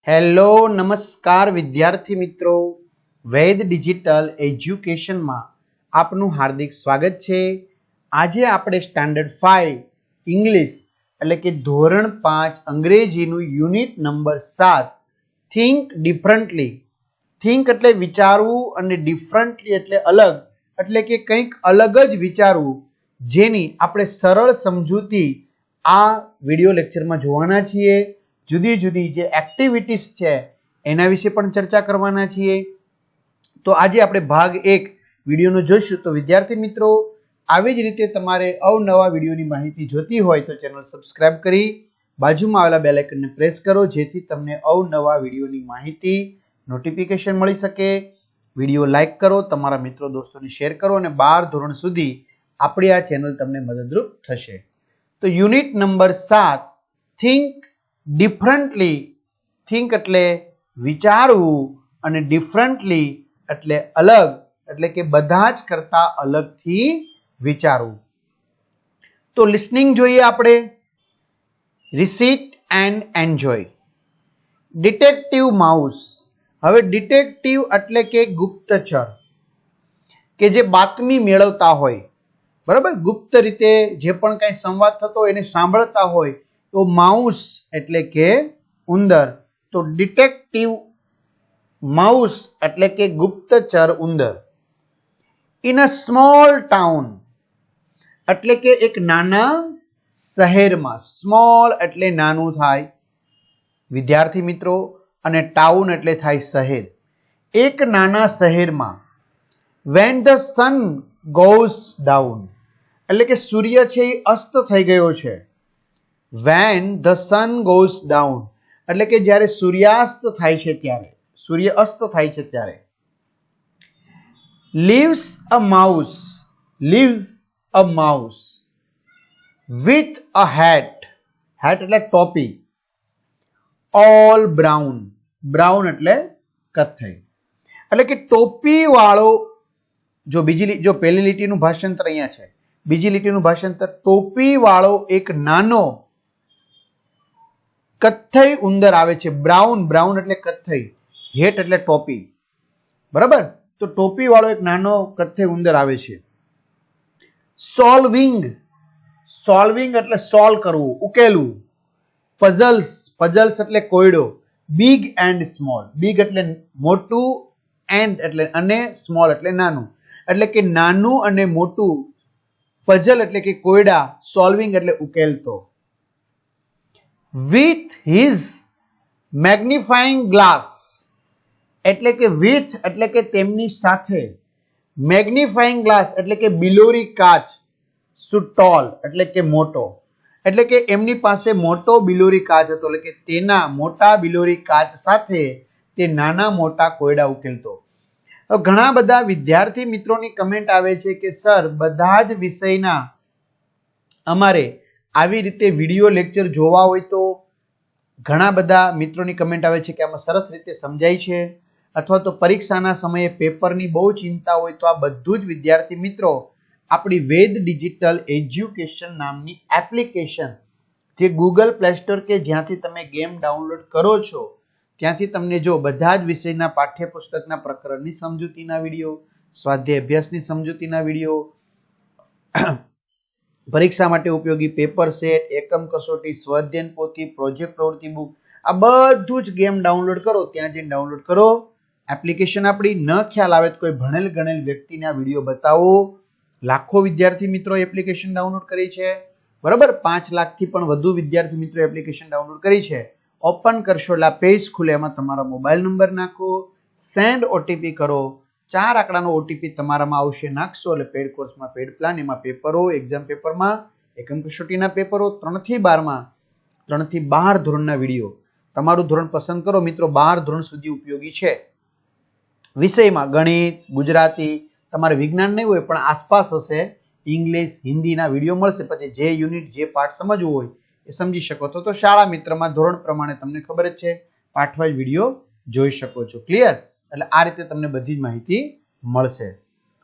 Hello નમસ્કાર વિદ્યાર્થી મિત્રો, વૈદ ડિજિટલ એજ્યુકેશનમાં આપનું હાર્દિક સ્વાગત છે। આજે આપણે સ્ટાન્ડર્ડ 5 ઇંગ્લિશ એટલે કે ધોરણ 5 અંગ્રેજીનું unit number 7 think differently, think એટલે વિચારવું અને ડિફરન્ટલી એટલે અલગ, એટલે કે કંઈક અલગ જ વિચારવું, જેની આપણે સરળ સમજૂતી આ વિડિયો લેક્ચરમાં જોવાના છીએ। જુદી જુદી જે એક્ટિવિટીઝ છે એના વિશે પણ ચર્ચા કરવાના છીએ। તો આજે આપણે ભાગ 1 વિડીયોનો જોઈશું। તો વિદ્યાર્થી મિત્રો, આવી જ રીતે તમારે અવનવા વિડીયોની માહિતી જોતી હોય તો ચેનલ સબસ્ક્રાઇબ કરી બાજુમાં આવેલા બેલ આઇકનને પ્રેસ કરો, જેથી તમને અવનવા વિડીયોની માહિતી નોટિફિકેશન મળી શકે। વિડીયો લાઈક કરો, તમારા મિત્રો દોસ્તોને શેર કરો અને 12 ધોરણ સુધી આપણી આ ચેનલ તમને મદદરૂપ થશે। તો unit number 7 think differently, think એટલે વિચારવું અને ડિફરન્ટલી એટલે અલગ, એટલે કે બધા જ કરતા અલગથી વિચારવું। તો લિસનિંગ જોઈએ આપણે। Receipt and enjoy. Detective mouse. હવે ડિટેક્ટિવ એટલે કે ગુપ્તચર, કે જે બાતમી મેળવતા હોય, બરાબર, ગુપ્ત રીતે જે પણ કઈ સંવાદ થતો હોય એને સાંભળતા હોય, તો માઉસ એટલે કે ઉંદર। તો ડિટેક્ટિવ માઉસ એટલે કે ગુપ્તચર ઉંદર। ઇન અ સ્મોલ ટાઉન એટલે કે એક નાના શહેરમાં, સ્મોલ એટલે નાનું થાય વિદ્યાર્થી મિત્રો, અને ટાઉન એટલે થાય શહેર। એક નાના શહેરમાં when the sun goes down એટલે કે સૂર્ય છે એ અસ્ત થઈ ગયો છે। when the sun goes down એટલે કે જ્યારે સૂર્યાસ્ત થાય છે ત્યારે, સૂર્ય અસ્ત થાય છે ત્યારે। lives a mouse, lives a mouse with a hat, hat એટલે ટોપી, all brown, brown એટલે કથ્થઈ, એટલે કે ટોપી વાળો, જો પહેલી લીટીનું ભાષાંતર અહીંયા છે, બીજી લીટીનું ભાષાંતર, ટોપી વાળો એક નાનો કથ્થઈ ઉંદર આવે છે। બ્રાઉન, બ્રાઉન એટલે કથ્થઈ, હેટ એટલે ટોપી, બરાબર। તો ટોપી વાળો એક નાનો કથ્થઈ ઉંદર આવે છે। સોલ્વિંગ, સોલ્વિંગ એટલે સોલ્વ કરવું, ઉકેલવું। પઝલ્સ, પઝલ્સ એટલે કોયડો। બિગ એન્ડ સ્મોલ, બિગ એટલે મોટું, એન્ડ એટલે અને, સ્મોલ એટલે નાનું, એટલે કે નાનું અને મોટું, પઝલ એટલે કે કોયડા, સોલ્વિંગ એટલે ઉકેલતો। with his magnifying glass એટલે કે with એટલે કે તેમની સાથે, મેગ્નિફાઈંગ ગ્લાસ એટલે કે બિલોરી કાચ, ટોલ એટલે કે મોટો, એટલે કે એમની પાસે મોટો બિલોરી કાચ હતો, એટલે કે તેના મોટા બિલોરી કાચ સાથે તે નાના મોટા કોયડા ઉકેલતો। ઘણા બધા વિદ્યાર્થી મિત્રોની કમેન્ટ આવે છે કે સર, બધા જ વિષયના અમારે આવી રીતે વિડીયો લેક્ચર જોવા હોય તો, ઘણા બધા મિત્રોની કમેન્ટ આવે છે કે આમાં સરસ રીતે સમજાય છે, અથવા તો પરીક્ષાના સમયે પેપરની બહુ ચિંતા હોય તો આ બધું જ વિદ્યાર્થી મિત્રો આપણી વૈદ ડિજિટલ એજ્યુકેશન નામની એપ્લિકેશન, જે ગૂગલ પ્લે સ્ટોર કે જ્યાંથી તમે ગેમ ડાઉનલોડ કરો છો, ત્યાંથી તમને જો બધા જ વિષયના પાઠ્યપુસ્તકના પ્રકરણની સમજૂતીના વિડીયો, સ્વાધ્યાય અભ્યાસની સમજૂતીના વિડીયો, પરીક્ષા માટે ઉપયોગી પેપર સેટ, એકમ કસોટી, સ્વાધ્યાયન પોથી, પ્રોજેક્ટ પ્રવૃત્તિ બુક, આ બધું જ ગેમ ડાઉનલોડ કરો, ત્યાં જઈને ડાઉનલોડ કરો એપ્લિકેશન આપણી। ન ખ્યાલ આવે તો કોઈ ભણેલ ગણેલ વ્યક્તિને આ વિડીયો બતાવો। લાખો વિદ્યાર્થી મિત્રો એપ્લિકેશન ડાઉનલોડ કરી છે, બરાબર, 5 લાખથી પણ વધુ વિદ્યાર્થી મિત્રો એપ્લિકેશન ડાઉનલોડ કરી છે। ઓપન કરશો એટલે પેજ ખુલે, એમાં તમારો મોબાઈલ નંબર નાખો, સેન્ડ ઓટીપી કરો, 4 આંકડાનો ઓટીપી તમારામાં આવશે, નાખશો એટલે પેડ કોર્સમાં પેડ પ્લાન, એમાં પેપરો, એક્ઝામ પેપરમાં, એકમ કસોટીના પેપરો, 3 થી 12 ધોરણના વિડીયો, તમારું ધોરણ પસંદ કરો મિત્રો, 12 ધોરણ સુધી ઉપયોગી છે। વિષયમાં ગણિત, ગુજરાતી, તમારે વિજ્ઞાન નહીં હોય પણ આસપાસ હશે, ઇંગ્લિશ, હિન્દીના વિડીયો મળશે, પછી જે યુનિટ જે પાઠ સમજવું હોય એ સમજી શકો છો। તો શાળા મિત્રમાં ધોરણ પ્રમાણે તમને ખબર જ છે, પાઠવાઇઝ વિડીયો જોઈ શકો છો, ક્લિયર? એટલે આ રીતે તમને બધી જ માહિતી મળશે।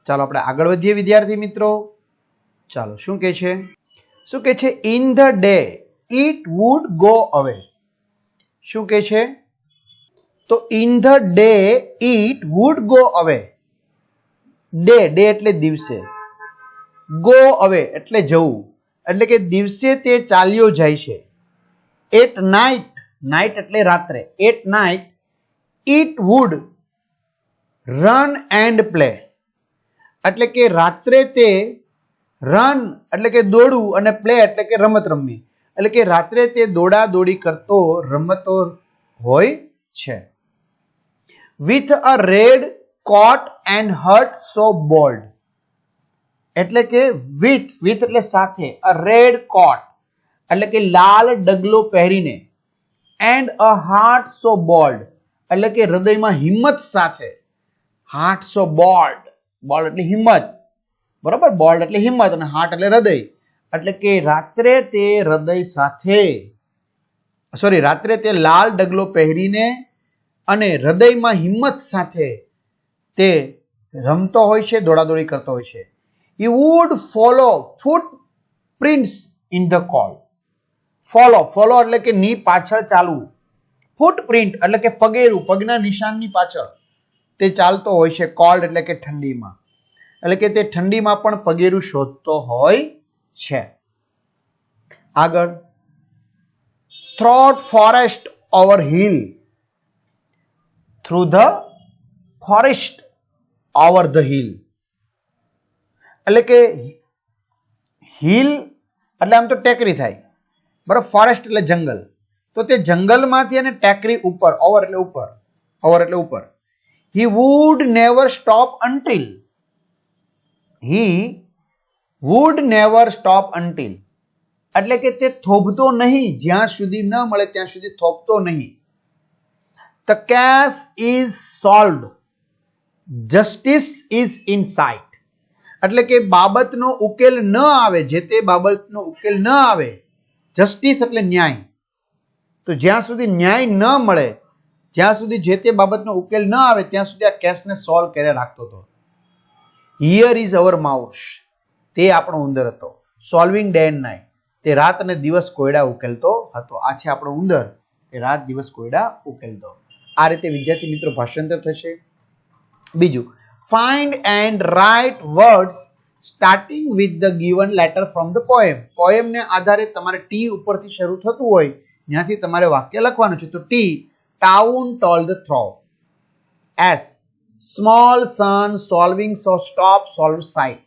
ચાલો આપણે આગળ વધીએ વિદ્યાર્થી મિત્રો। ચાલો શું કહે છે, શું કહે છે? In the day it would go અવે। શું કહે છે? તો in the day it would go અવે. ડે એટલે દિવસે, ગો અવે એટલે જવું, એટલે કે દિવસે તે ચાલ્યો જાય છે. એટ નાઇટ, નાઇટ એટલે રાત્રે, at night it would run and play, એટલે કે રાત્રે તે રન એટલે કે દોડવું અને પ્લે એટલે કે રમત રમવી, એટલે કે રાત્રે તે દોડા દોડી કરતો રમતો હોય છે. With a red coat and hurt so bold, એટલે કે વિથ એટલે સાથે, અ રેડ કોટ એટલે કે લાલ ડગલો પહેરીને, and a heart so bold એટલે કે હૃદયમાં હિંમત સાથે, હાર્ટ સો બોલ્ડ, બોલ્ડ એટલે હિંમત, બરોબર, બોલ્ડ એટલે હિંમત અને હાર્ટ એટલે હૃદય, એટલે કે રાત્રે તે હૃદય સાથે, રાત્રે તે લાલ ડગલો પહેરીને અને હૃદયમાં હિંમત સાથે તે રમતો હોય છે, દોડાદોડી કરતો હોય છે. He would follow footprints in the cold. Follow એટલે કે ની પાછળ ચાલવું, ફૂટપ્રિન્ટ એટલે કે પગેરું, પગના નિશાનની પાછળ તે ચાલતો હોય છે. કોલ્ડ એટલે કે ઠંડીમાં, એટલે કે તે ઠંડીમાં પણ પગેરું શોધતો હોય છે. આગળ, through forest over hill, through the forest over the hill, એટલે કે હિલ એટલે આમ તો ટેકરી થાય, બરાબર, ફોરેસ્ટ એટલે જંગલ, તો તે જંગલમાંથી અને ટેકરી ઉપર, ઓવર એટલે ઉપર, ઓવર એટલે ઉપર. He would never stop until, he would never stop until એટલે કે તે થોભતો નહીં, જ્યાં સુધી ન મળે ત્યાં સુધી થોભતો નહીં. The case is solved, justice is in sight, એટલે કે બાબતનો ઉકેલ ન આવે, જે તે બાબતનો ઉકેલ ન આવે, જસ્ટિસ એટલે ન્યાય, તો જ્યાં સુધી ન્યાય ન મળે, જ્યાં સુધી જે તે બાબતનો ઉકેલ ન આવે ત્યાં સુધી આ કેસને સોલ્વ કરે રાખતો હતો. હિયર ઇઝ અવર માઉસ, તે આપણો ઉંદર હતો. સોલ્વિંગ ડે એન્ડ નાઇટ, તે રાત અને દિવસ કોયડા ઉકેલતો હતો. આ છે આપણો ઉંદર, તે રાત દિવસ કોયડા ઉકેલતો. આ રીતે વિદ્યાર્થી મિત્રો ભાષાંતર થશે. બીજું, find and write words starting with the given letter from the poem. Poem ને આધારે તમારે ટી ઉપરથી શરૂ થતું હોય ત્યાંથી તમારે વાક્ય લખવાનું છે. તો T, town told the throw. S, small son solving so stop solve sight.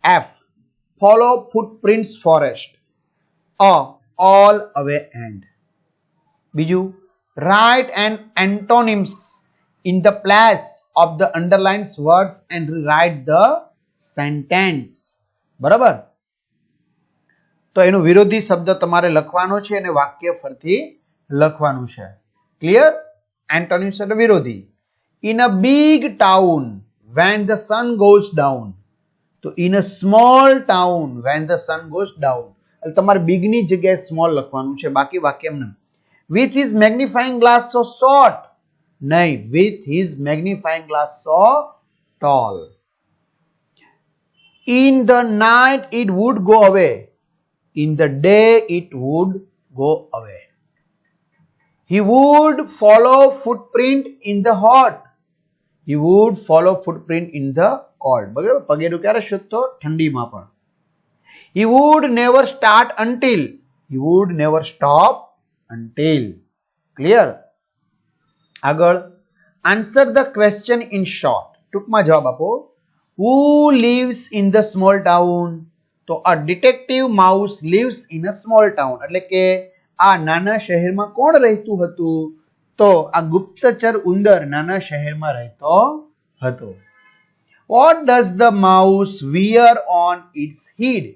F, follow footprints forest. A, all away end. બીજું, write and antonyms in the place of the underlined words and rewrite the sentence. બરાબર, તો એનો વિરોધી શબ્દ તમારે લખવાનો છે અને વાક્ય ફરીથી લખવાનું છે. ક્લિયર? એન્ટોનિમ્સ એટલે વિરોધી. In a big town when the sun goes down, તો in a small town when the sun goes down, એટલે તમારે big ની જગ્યાએ small લખવાનું છે, બાકી વાક્ય એમ. With his magnifying glass so short, નહીં, with his magnifying glass so tall. In the night it would go away, in the day it would go away. He would follow footprint in the hot, he would follow footprint in the cold. બરાબર, પગેરું ક્યારે શોધતો? ઠંડીમાં પણ. He would never start until, he would never stop until. Clear? આગળ, answer the question in short. ટૂંકમાં જવાબ આપો. Who lives in the small town? તો a detective mouse lives in a small town. એટલે કે આ નાના શહેરમાં કોણ રહેતું હતું? તો આ ગુપ્તચર ઉંદર નાના શહેરમાં રહેતો હતો. What does the mouse wear on its head?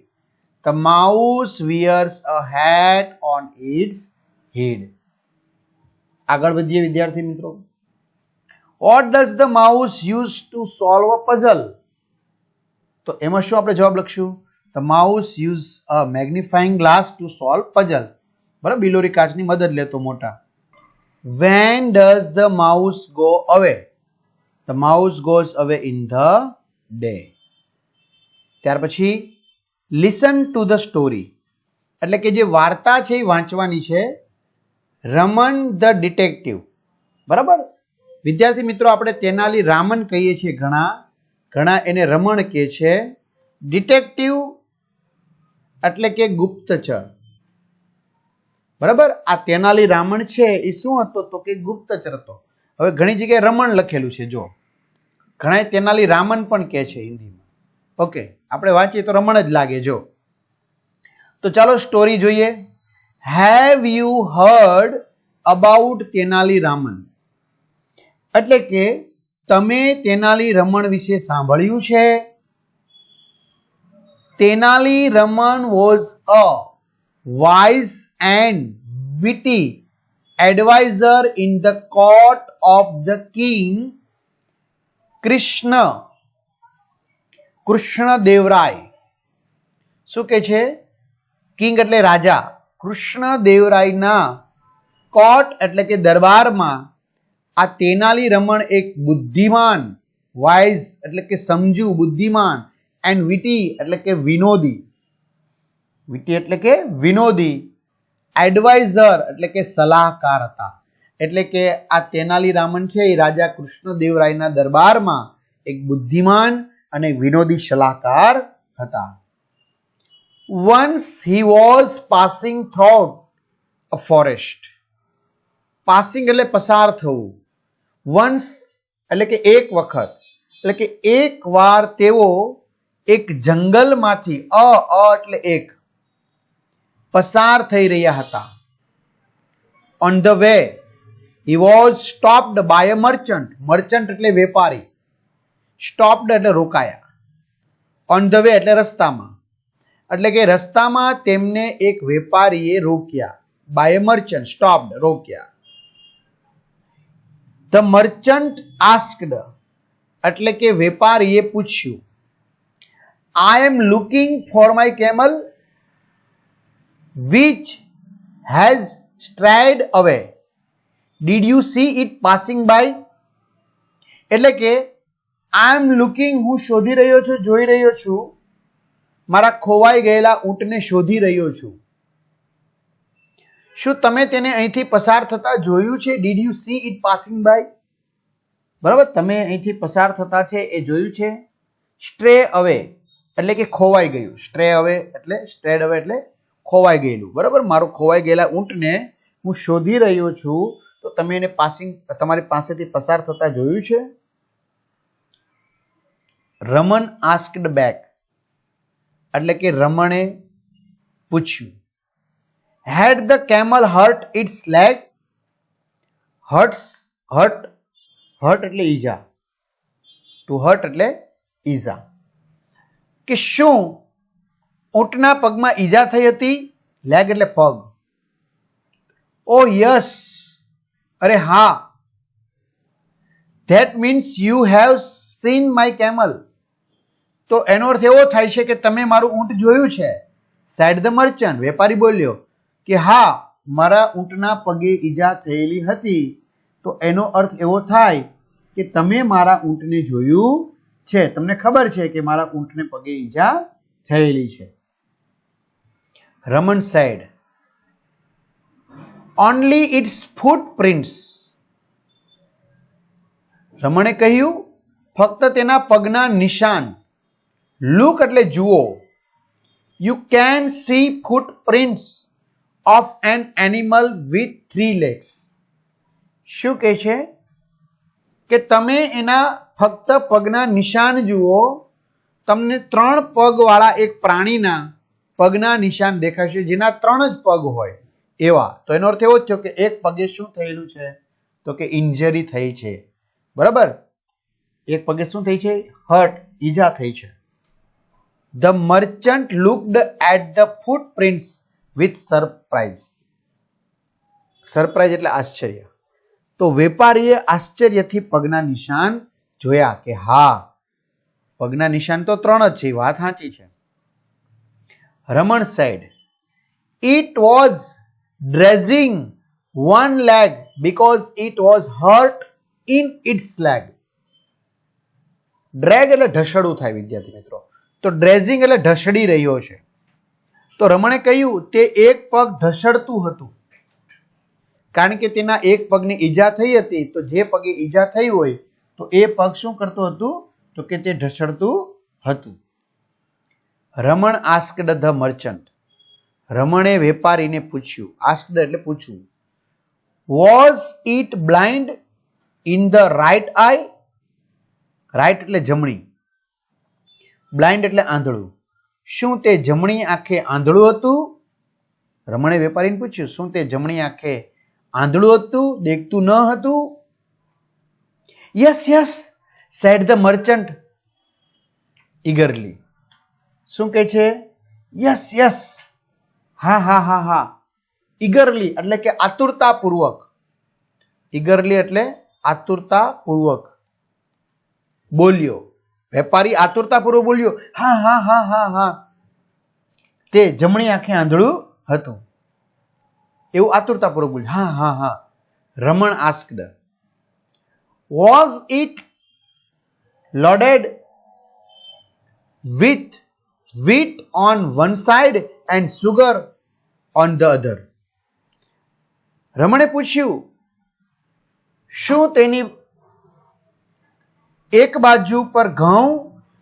The mouse wears a hat on its head. આગળ વધીએ વિદ્યાર્થી મિત્રો. What does the mouse use to solve a puzzle? તો એમાં શું આપણે જવાબ લખશું? The mouse use a magnifying glass to solve puzzle. બરાબર, બિલોરી કાચની મદદ લેતો મોટા. When does the mouse go away? The mouse goes away in the day. ત્યાર પછી listen to the story, એટલે કે જે વાર્તા છે એ વાંચવાની છે. રમન ધ ડિટેક્ટિવ, બરાબર. વિદ્યાર્થી મિત્રો, આપણે તેનાલી રામન કહીએ છીએ, ઘણા એને રમણ કહે છે. ડિટેક્ટિવ એટલે કે ગુપ્તચર. બરાબર. આ તેનાલી રામન છે એ શું હતો તો કે ગુપ્તચર હતો. હવે ઘણી જગ્યાએ રમણ લખેલું છે, જો ઘણા તેનાલી રામન પણ કહે છે હિન્દીમાં. ઓકે, આપણે વાંચીએ તો રમણ જ લાગે. જો તો ચાલો સ્ટોરી જોઈએ. Have you hard about Tenali Raman? એટલે કે તમે તેનાલી રમણ વિશે સાંભળ્યું છે? Tenali Raman was a wise and witty advisor in the court of the king Krishnadevaraya. શું કે છે? કિંગ એટલે રાજા. કૃષ્ણદેવરાયના કોર્ટ એટલે કે દરબારમાં આ તેનાલી રમણ એક બુદ્ધિમાન, વાઇઝ એટલે કે સમજુ, બુદ્ધિમાન, એન્ડ વિટી એટલે કે વિનોદી, વિટી એટલે કે વિનોદી, એડવાઇઝર એટલે કે સલાહકાર હતા. એટલે કે આ તેનાલી રામન છે એ રાજા કૃષ્ણદેવરાયના દરબારમાં એક બુદ્ધિમાન અને વિનોદી સલાહકાર હતા. Once he was passing through a forest. Passing એટલે પસાર થવું. વન્સ એટલે કે એક વખત, એટલે કે એક વાર તેઓ એક જંગલમાંથી એટલે એક પસાર થઈ રહ્યા હતા. On the way he was stopped by a merchant. Merchant એટલે વેપારી. સ્ટોપ્ડ એટલે રોકાયા. On the way એટલે રસ્તામાં. એટલે કે રસ્તામાં તેમને એક વેપારીએ રોક્યા. બાય અ મર્ચન્ટ, સ્ટોપ્ડ, રોક્યા. The merchant asked એટલે કે વેપારીએ પૂછ્યું, I am looking for my camel which has strayed away. Did you see it passing by? એટલે કે I am looking, હું શોધી રહ્યો છું, જોઈ રહ્યો છું, મારા ખોવાઈ ગયેલા ઊંટને શોધી રહ્યો છું. શું તમે તેને અહીંથી પસાર થતા જોયું છે? Did you see it passing by? બરાબર, તમે અહીંથી પસાર થતા છે એ જોયું છે. સ્ટ્રે અવે એટલે કે ખોવાઈ ગયું. સ્ટ્રે અવે એટલે સ્ટ્રેડ અવે એટલે ખોવાઈ ગયેલું. બરાબર, મારું ખોવાઈ ગયેલા ઊંટને હું શોધી રહ્યો છું, તો તમે એને પાસિંગ, તમારી પાસેથી પસાર થતા જોયું છે? રમન આસ્ક્ડ બેક એટલે કે રમણે પૂછ્યું. Had the camel hurt its leg? hurt એટલે ઈજા. To hurt એટલે ઈજા. કે શું ઊંટના પગમાં ઈજા થઈ હતી? લેગ એટલે પગ. Oh yes, અરે હા. That means you have seen my camel. તો એનો અર્થ એવો થાય છે કે તમે મારું ઊંટ જોયું છે. said the merchant, વેપારી બોલ્યો કે હા, મારા ઊંટના પગે ઈજા થયેલી હતી. તો એનો અર્થ એવો થાય કે તમે મારા ઊંટને જોયું છે, તમને ખબર છે કે મારા ઊંટને પગે ઈજા થયેલી છે. Raman said only its footprints. રમણે કહ્યું ફક્ત તેના પગના નિશાન. લુક એટલે જુઓ. You can see footprints of an animal with 3 legs. શું કહે છે કે તમે એના ફક્ત પગના નિશાન જુઓ, તમને 3 પગ વાળા એક પ્રાણીના પગના નિશાન દેખાશે જેના 3 જ પગ હોય એવા. તો એનો અર્થ એવો જ છે કે એક પગે શું થયેલું છે તો કે ઇન્જરી થઈ છે. બરાબર, એક પગે શું થઈ છે? હર્ટ, ઈજા થઈ છે. The merchant looked at the footprints with surprise. Surprise એટલે આશ્ચર્ય. તો વેપારીએ આશ્ચર્યથી પગના નિશાન જોયા કે હા, પગના નિશાન તો 3 જ છે, વાત સાચી છે. રમણ said it was dragging one leg because it was hurt in its leg. Drag એટલે ઢસડવું થાય વિદ્યાર્થી મિત્રો. તો ડ્રેઝિંગ એટલે ઢસડી રહ્યો છે. તો રમણે કહ્યું તે એક પગ ઢસડતું હતું. કારણ કે તેના એક પગની ઈજા થઈ હતી, તો જે પગે ઈજા થઈ હોય તો એ પગ શું કરતું હતું? તો કે તે ઢસડતું હતું. Raman asked the merchant. રમણે વેપારીને પૂછ્યું. આસ્કડ એટલે પૂછવું. Was it blind in the right eye? Right એટલે જમણી, બ્લાઇન્ડ એટલે આંધળું. શું તે જમણી આંખે આંધળું હતું? રમણે વેપારીને પૂછ્યું, શું તે જમણી આંખે આંધળું હતું, દેખતું ન હતું? Yes yes said the merchant eagerly. શું કહે છે? યસ યસ, હા હા હા હા. eagerly એટલે કે આતુરતાપૂર્વક. eagerly એટલે આતુરતાપૂર્વક બોલ્યો. વેપારી આતુરતાપૂર્વક બોલ્યો, હા હા હા હા હા, તે જમણી આંખે આંધળું હતું. એવું આતુરતાપૂર્વક બોલ્યો, હા હા હા. Raman asked, was it loaded with wheat on one side and sugar on the other? રમણે પૂછ્યું, શું તેની એક બાજુ પર ઘઉં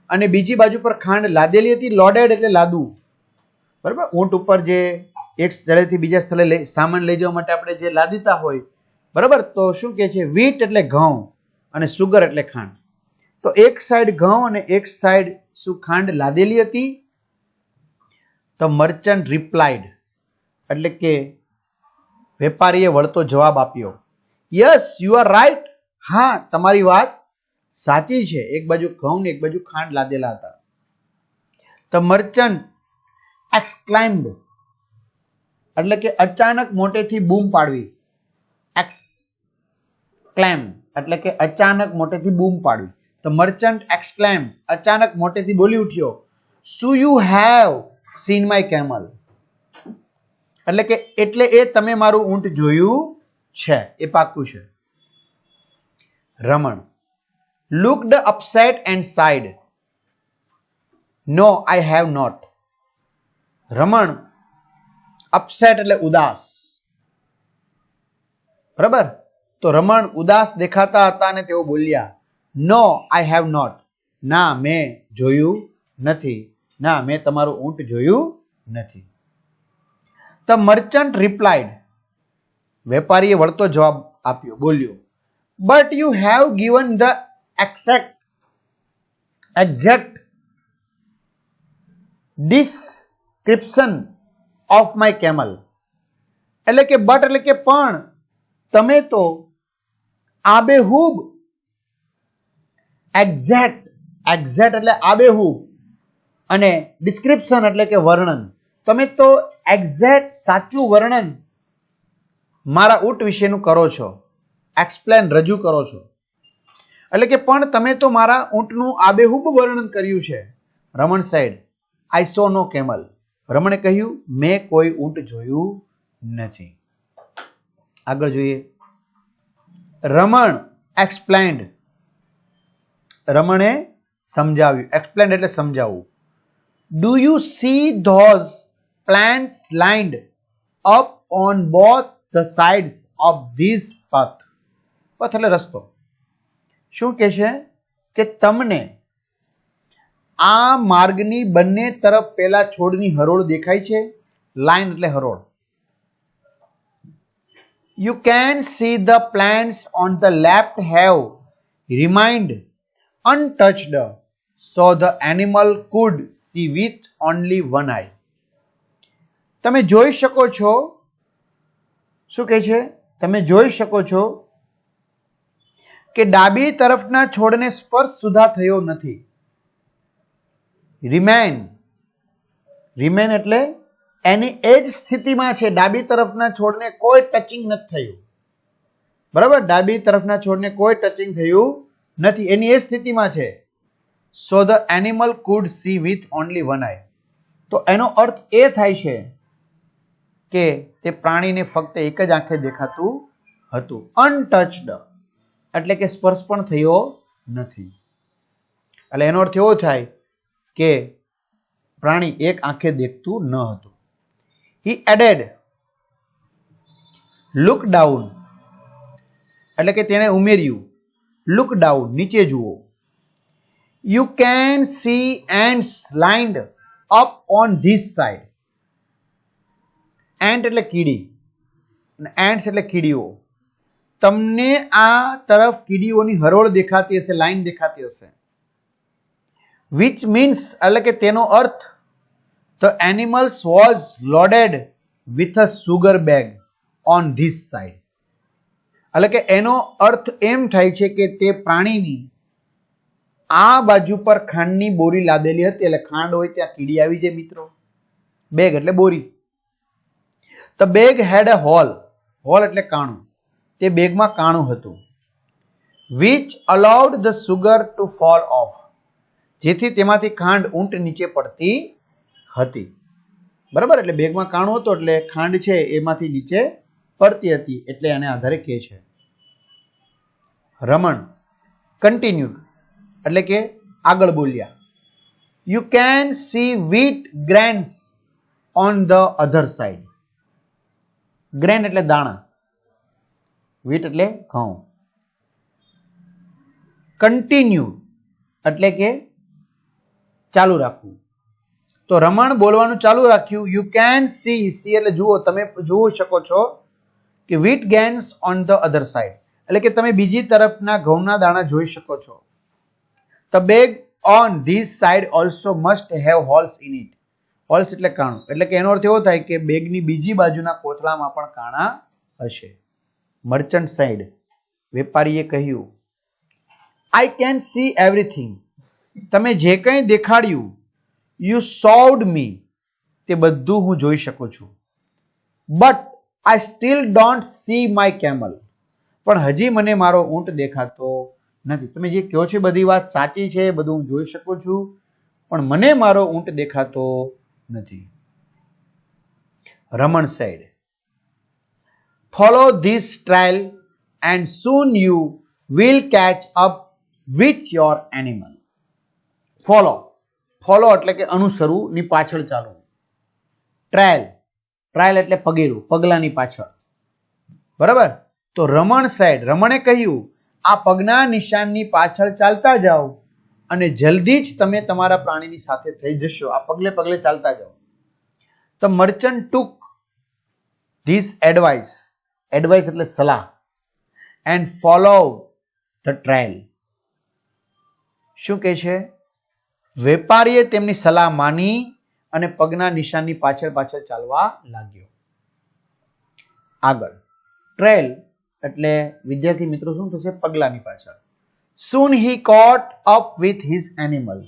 અને બીજી બાજુ પર ખાંડ લાદેલી હતી? લોડેડ એટલે લાદવું, બરાબર. ઊંટ ઉપર જે એક સ્થળેથી બીજા સ્થળે સામાન લઈ જવા માટે આપણે જે લાદીતા હોય, બરાબર. તો શું કહે છે? વ્હીટ એટલે ઘઉં અને સુગર એટલે ખાંડ. તો એક સાઈડ ઘઉં અને એક સાઈડ શું ખાંડ લાદેલી હતી? તો મર્ચન્ટ રિપ્લાઇડ એટલે કે વેપારીએ વળતો જવાબ આપ્યો. Yes you are right. હા, તમારી વાત સાચી છે. એક બાજુ ઘઉં ને એક બાજુ ખાંડ લાદેલા હતા. તો મર્ચન્ટ એક્સક્લાઇમ્ડ એટલે કે અચાનક મોટેથી બૂમ પાડવી. એક્સક્લેમ એટલે કે અચાનક મોટેથી બૂમ પાડવી. તો મર્ચન્ટ એક્સક્લેમ અચાનક મોટેથી બોલી ઉઠ્યો, શું you have seen my camel? એટલે કે એટલે એ તમે મારું ઊંટ જોયું છે, એ પાક્કું છે. Raman looked upset and sad. No I have not. Raman upset એટલે ઉદાસ, બરાબર. તો રમણ ઉદાસ દેખાતા હતા અને તેઓ બોલ્યા, નો આઈ હેવ નોટ. ના મેં જોયું નથી. ના મેં તમારું ઊંટ જોયું નથી. ધ મર્ચન્ટ રિપ્લાઇડ વેપારીએ વળતો જવાબ આપ્યો, બોલ્યો, but you have given the exact description of my camel. એટલે કે બટ એટલે કે પણ, તમે તો આબેહૂબ, એક્ઝેક્ટ એટલે આબેહૂબ અને ડિસ્ક્રિપ્શન એટલે કે વર્ણન, તમે તો એક્ઝેક્ટ સાચું વર્ણન મારા ઊંટ વિશેનું કરો છો. એક્સપ્લેન રજૂ કરો છો. એટલે કે પણ તમે તો મારા ઊંટનું આબેહૂબ વર્ણન કર્યું છે. રમણ સાઈડ આઈ સો નો કેમલ. રમણે કહ્યું, મેં કોઈ ઊંટ જોયું નથી. આગળ જોઈએ. રમણ એક્સપ્લેન્ડ, રમણે સમજાવ્યું. એક્સપ્લેન્ડ એટલે સમજાવવું. Do you C those plants lined up on both the sides of this પથ? પથ એટલે રસ્તો. શું કહે છે કે તમને આ માર્ગની બંને તરફ પેલા છોડની હરોળ દેખાય છે? લાઇન એટલે હરોળ. You can see the plants on the left have remained untouched, so the animal could see with only one eye. તમે જોઈ શકો છો. શું કહે છે? તમે જોઈ શકો છો કે ડાબી તરફના છોડને સ્પર્શ સુધા થયો નથી. રિમેન એટલે એની એ જ સ્થિતિમાં છે. ડાબી તરફના છોડને કોઈ ટચિંગ નથી થયું, બરાબર. ડાબી તરફના છોડને કોઈ ટચિંગ થયું નથી, એની એ સ્થિતિમાં છે. So the animal could see with only one eye. તો એનો અર્થ એ થાય છે કે તે પ્રાણીને ફક્ત એક જ આંખે દેખાતું હતું. અનટચડ એટલે કે સ્પર્શ પણ થયો નથી. એટલે એનો અર્થ એવો થાય કે પ્રાણી એક આંખે દેખતું ન હતું. He added, લુક ડાઉન એટલે કે તેણે ઉમેર્યું, લુક ડાઉન નીચે જુઓ. You can see ants lined up on this side. Ant એટલે કીડી અને એન્ટ્સ એટલે કીડીઓ. તમને આ તરફ કીડીઓની હરોળ દેખાતી હશે, લાઈન દેખાતી હશે. વિચ મીન્સ એટલે કે તેનો અર્થ the animals was loaded with a sugar bag on this side. એટલે કે એનો અર્થ એમ થાય છે કે તે પ્રાણીની આ બાજુ પર ખાંડની બોરી લાદેલી હતી. એટલે ખાંડ હોય ત્યાં કીડી આવી જાય મિત્રો. બેગ એટલે બોરી. The bag had a hole. Hole એટલે કાણું. તે બેગમાં કાણું હતું. Which allowed the sugar to fall off. જેથી તેમાંથી ખાંડ ઊંટ નીચે પડતી હતી. બરાબર, એટલે બેગમાં કાણું હતું એટલે ખાંડ છે એમાંથી નીચે પડતી હતી, એટલે આને આધારે કહે છે. રમણ કન્ટિન્યુડ એટલે કે આગળ બોલ્યા. You can see wheat grains on the other side. Grain એટલે દાણા, વ્હીટ એટલે ઘઉં. કન્ટિન્યુ એટલે કે ચાલુ રાખવું. તો રમણ બોલવાનું ચાલુ રાખ્યું. યુ કેન સી, સી એટલે જુઓ, તમે જોઈ શકો છો કે wheat gains on the other side એટલે કે તમે બીજી તરફના ઘઉંના દાણા જોઈ શકો છો. The bag on this side also must have holes in it. Holes એટલે કાણું, એટલે કે એનો અર્થ એવો થાય કે બેગની બીજી બાજુના કોથળામાં પણ કાણા હશે. મર્ચન્ટ સાઇડ વેપારીએ કહ્યું, આઈ કેન સી એવરીથિંગ. તમે જે કંઈ દેખાડ્યું, યુ સોવડ મી, તે બધું હું જોઈ શકું છું. But I still don't see my camel. પણ હજી મને મારો ઊંટ દેખાતો નથી. તમે જે કહો છો બધી વાત સાચી છે, બધું હું જોઈ શકું છું, પણ મને મારો ઊંટ દેખાતો નથી. Raman said, follow this trail and soon you will catch up with your animal. Follow, follow એટલે કે અનુસરવું, ની પાછળ ચાલવું. ટ્રાયલ, ટ્રાયલ એટલે પગેરું, પગલાની પાછળ. બરાબર, તો રમણ સાઈડ, રમણે કહ્યું આ પગના નિશાનની પાછળ ચાલતા જાઓ અને જલ્દી જ તમે તમારા પ્રાણીની સાથે થઈ જશો. આ પગલે પગલે ચાલતા જાઓ. The merchant took this advice, advice એટલે સલાહ, and followed the trail. શું કહે છે? વેપારીએ તેમની સલાહ માની અને પગના નિશાનની પાછળ પાછળ ચાલવા લાગ્યો. આગળ ટ્રેલ એટલે વિદ્યાર્થી મિત્રો શું થશે? પગલાની પાછળ. Soon he caught up with his animal,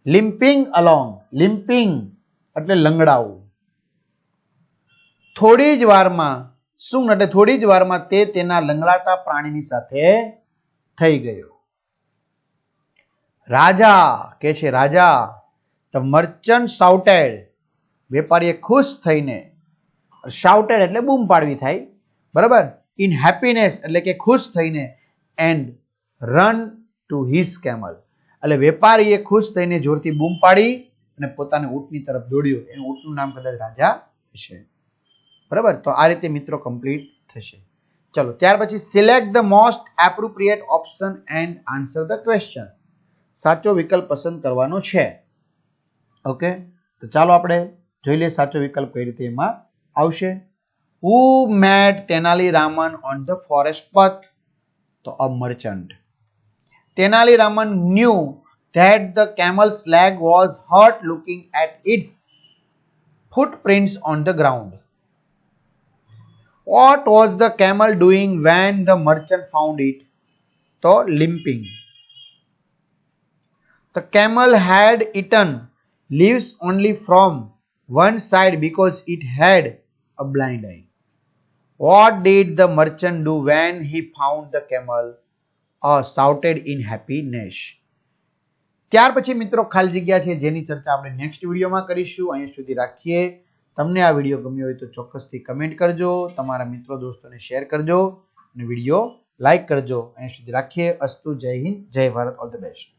limping along. limping એટલે લંગડાવું. થોડી જ વારમાં, soon એટલે થોડી જ વારમાં તે તેના લંગડાતા પ્રાણીની સાથે થઈ ગયો. રાજા કે છે, રાજા. The merchant shouted, વેપારીએ ખુશ થઈને, shouted એટલે બૂમ પાડવી થાય, બરાબર, in happiness એટલે કે ખુશ થઈને, and run to his camel એટલે વેપારીએ ખુશ થઈને જોરથી બૂમ પાડી અને પોતાના ઊંટની તરફ દોડ્યો. એનું ઊંટનું નામ કદાચ રાજા હશે. બરાબર, તો આ રીતે મિત્રો કમ્પ્લીટ થશે. ચલો ત્યાર પછી select the most appropriate option and answer the question. સાચો વિકલ્પ પસંદ કરવાનો છે. ઓકે, તો ચાલો આપણે જોઈ લઈએ સાચો વિકલ્પ કઈ રીતે એમાં આવશે. Who met Tenali Raman on the forest path? તો a merchant. Tenali Raman knew that the camel's leg was hurt looking at its footprints on the ground. What was the camel doing when the merchant found it? So limping. The camel had eaten leaves only from one side because it had a blind eye. What did the merchant do when he found the camel? Shouted in happiness. ત્યાર પછી મિત્રો ખાલી જગ્યા છે જેની ચર્ચા આપણે next વિડીયોમાં કરીશું. અહીંયા સુધી રાખીએ. તમને આ વિડીયો ગમ્યો હોય તો ચોક્કસથી કમેન્ટ કરજો, તમારા મિત્રો દોસ્તોને શેર કરજો અને વિડીયો લાઈક કરજો. અહીંયા સુધી રાખીએ. અસ્તુ, જય હિન્દ, જય ભારત, ઓલ ધ બેસ્ટ.